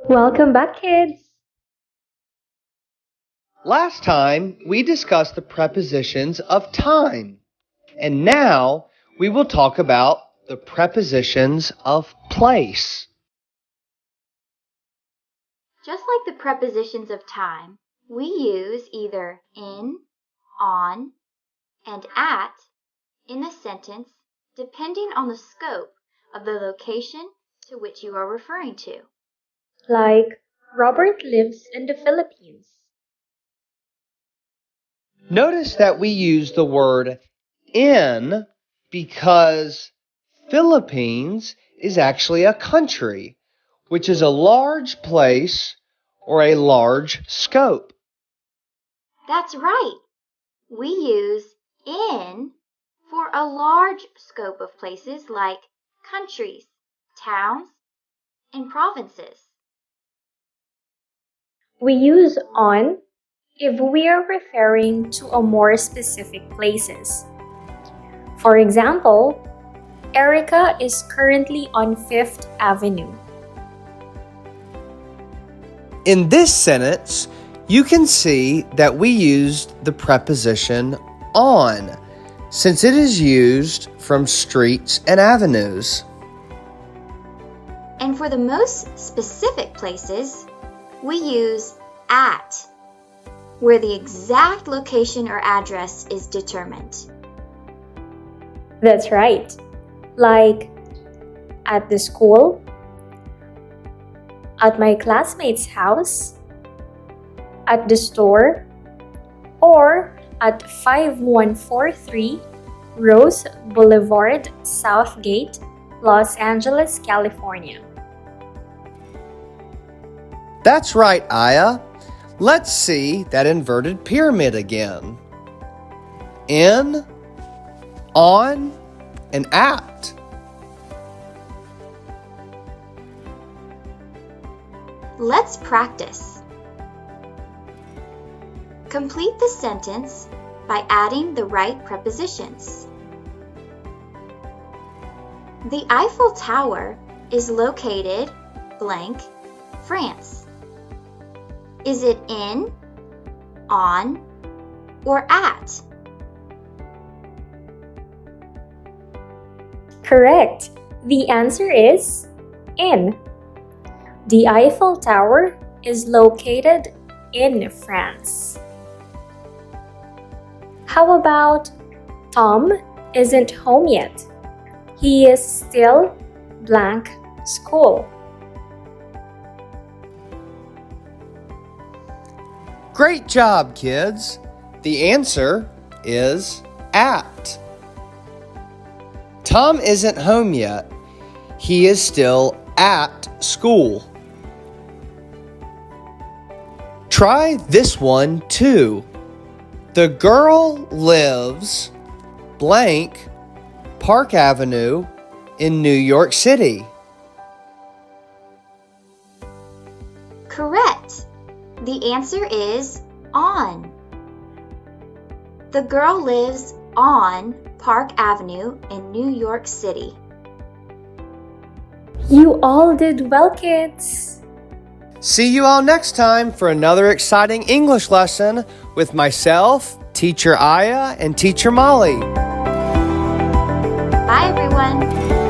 Welcome back, kids! Last time, we discussed the prepositions of time. And now, we will talk about the prepositions of place. Just like the prepositions of time, we use either in, on, and at in a sentence depending on the scope of the location to which you are referring to. Like, Robert lives in the Philippines. Notice that we use the word in because Philippines is actually a country, which is a large place or a large scope. That's right. We use in for a large scope of places like countries, towns, and provinces. We use on if we are referring to a more specific places. For example, Erica is currently on 5th Avenue. In this sentence, you can see that we used the preposition on, since it is used from streets and avenues. And for the most specific places, we use at, where the exact location or address is determined. That's right. Like, at the school, at my classmate's house, at the store, or at 5143 Rose Boulevard, Southgate, Los Angeles, California. That's right, Aya. Let's see that inverted pyramid again. In, on, and at. Let's practice. Complete the sentence by adding the right prepositions. The Eiffel Tower is located blank, France. Is it in, on, or at? Correct. The answer is in. The Eiffel Tower is located in France. How about Tom isn't home yet? He is still blank school. Great job, kids. The answer is at. Tom isn't home yet. He is still at school. Try this one too. The girl lives blank Park Avenue in New York City. Correct. The answer is on. The girl lives on Park Avenue in New York City. You all did well, kids. See you all next time for another exciting English lesson with myself, Teacher Aya, and Teacher Molly. Bye, everyone.